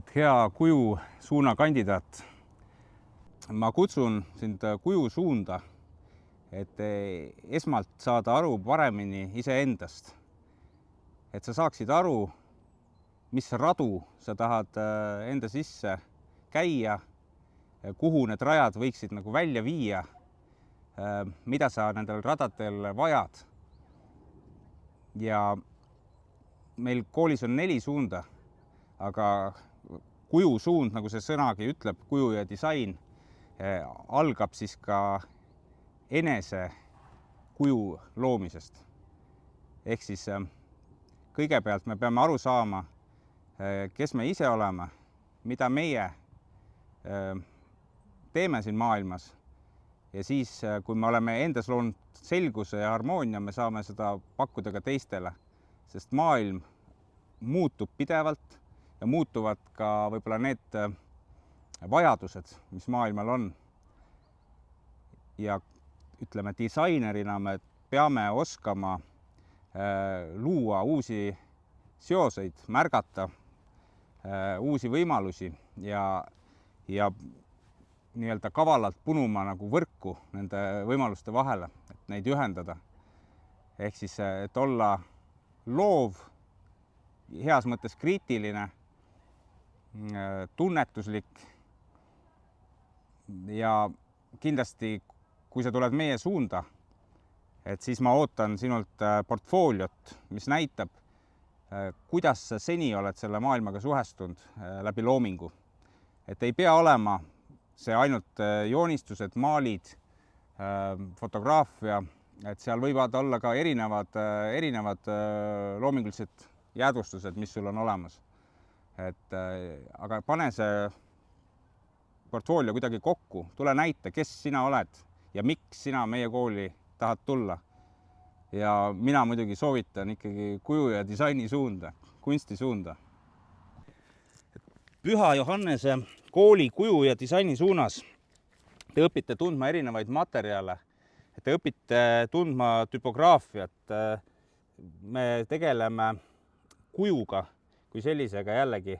et hea kuju suuna kandidaat. Ma kutsun sind kuju suunda, et esmalt saada aru paremini iseendast. Et sa saaksid aru, mis radu sa tahad enda sisse käia, kuhu need rajad võiksid nagu välja viia, mida sa nendel radadel vajad. Ja meil koolis on 4 suunda, aga kuju suund, nagu see sõnagi ütleb, kuju ja disain, algab siis ka enese kuju loomisest. Ehk siis kõigepealt me peame aru saama, kes me ise oleme, mida meie teeme siin maailmas. Ja siis, kui me oleme endas loonud selguse ja harmoonia, me saame seda pakkuda ka teistele, sest maailm muutub pidevalt ja muutuvad ka võib-olla need vajadused, mis maailmal on. Ja ütleme, disainerina me peame oskama luua uusi seoseid, märgata uusi võimalusi ja nii-öelda kavalalt punuma nagu võrku nende võimaluste vahele, et neid ühendada. Ehk siis, et olla loov, heas mõttes kriitiline, tunnetuslik ja kindlasti, kui sa tuled meie suunda, et siis ma ootan sinult portfooliot, mis näitab, kuidas sa seni oled selle maailmaga suhestunud läbi loomingu. Et ei pea olema see ainult joonistused, maalid, fotograafia, et seal võivad olla ka erinevad loomingulised jäädvustused, mis sul on olemas. Aga pane see portfoolio kuidagi kokku, tule näita, kes sina oled ja miks sina meie kooli tahad tulla. Ja mina muidugi soovitan ikkagi kuju ja disaini suunda, kunsti suunda. Püha Johannese kooli kuju ja disaini suunas te õpite tundma erinevaid materjale, te õpite tundma typograafiat, me tegeleme kujuga kui sellisega jällegi,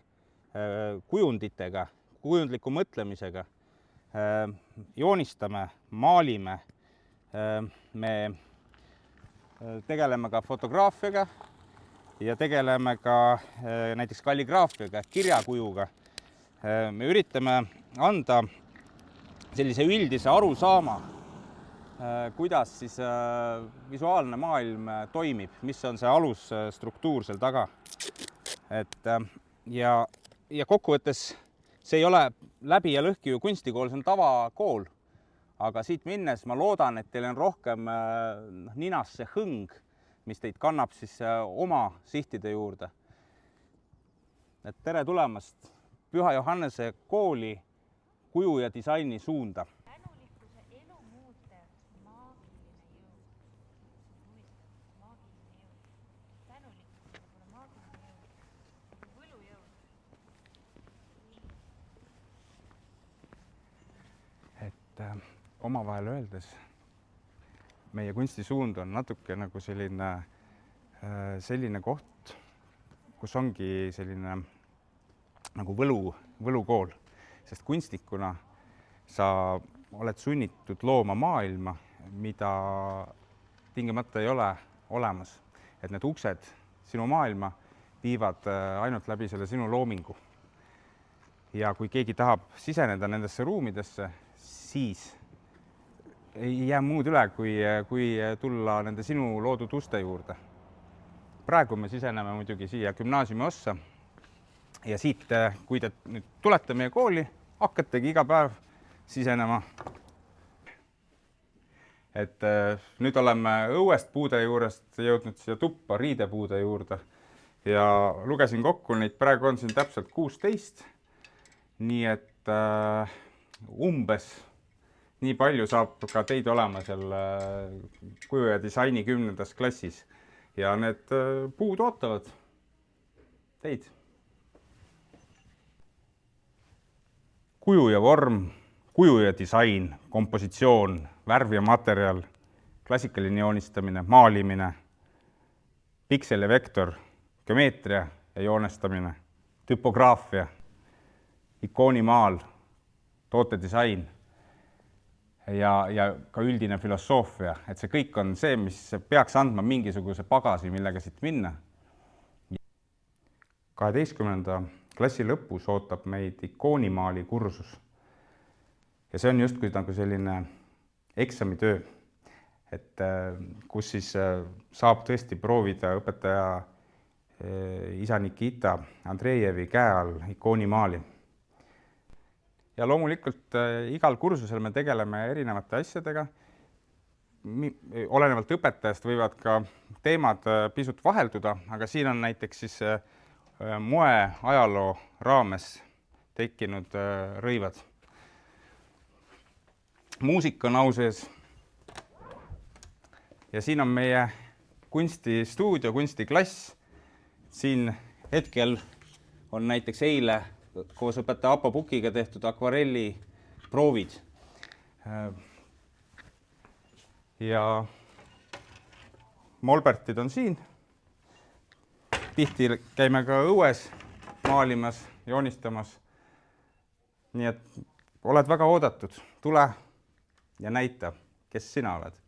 kujunditega, kujundliku mõtlemisega, joonistame, maalime, me tegeleme ka fotograafiaga ja tegeleme ka näiteks kalligraafiaga, kirjakujuga. Me üritame anda sellise üldise arusaama, kuidas siis visuaalne maailm toimib, mis on see alusstruktuur seal taga. Ja kokkuvõttes see ei ole läbi ja lõhki ju kunstikool, see on tavakool. Aga siit minnes ma loodan, et teil on rohkem ninas see hõng, mis teid kannab siis oma sihtide juurde. Et tere tulemast Püha Johannese kooli kuju ja disaini suunda. Tänulikkuse elu muutev maagiline jõud. Maagiline jõud. Tänulikkus võib olla maagiline jõud. Võlujõud. Et omavahel öeldes meie kunstisuund on natuke nagu selline koht, kus ongi selline nagu võlukool, sest kunstnikuna sa oled sunnitud looma maailma, mida tingimata ei ole olemas. Et need uksed sinu maailma viivad ainult läbi selle sinu loomingu. Ja kui keegi tahab siseneda nendesse ruumidesse, siis ei jää muud üle, kui tulla nende sinu loodud uste juurde. Praegu me siseneme muidugi siia gümnaasiumi ossa ja siit, kui te nüüd tulete meie kooli, hakkategi iga päev sisenema. Et nüüd oleme õuest puude juurest jõudnud siia tuppa riidepuude juurde ja lugesin kokku, neid praegu on siin täpselt 16, nii et umbes nii palju saab ka teid olema seal kuju ja disaini 10. klassis ja need puud ootavad teid. Kuju ja vorm, kuju ja disain, kompositsioon, värv ja materjal, klassikaline joonistamine, maalimine, piksel ja vektor, geomeetria ja joonestamine, typograafia, ikoonimaal, tootedisain ja ka üldine filosoofia, et see kõik on see, mis peaks andma mingisuguse pagasi, millega siit minna. 12. klassi lõpus ootab meid ikoonimaali kursus. Ja see on justkui nagu selline eksamitöö, et kus siis saab tõesti proovida õpetaja isa Nikita Andrejevi käe all ikoonimaali. Ja loomulikult igal kursusel me tegeleme erinevate asjadega. Olenevalt õpetajast võivad ka teemad pisut vahelduda, aga siin on näiteks siis moe ajaloo raames tekkinud rõivad. Muusika on au sees. Ja siin on meie kunstistuudio, kunstiklass. Siin hetkel on näiteks eile koos õpetaja Apo Pukiga tehtud akvarelli proovid. Ja molbertid on siin. Tihti käime ka õues maalimas, joonistamas. Nii et oled väga oodatud. Tule ja näita, kes sina oled.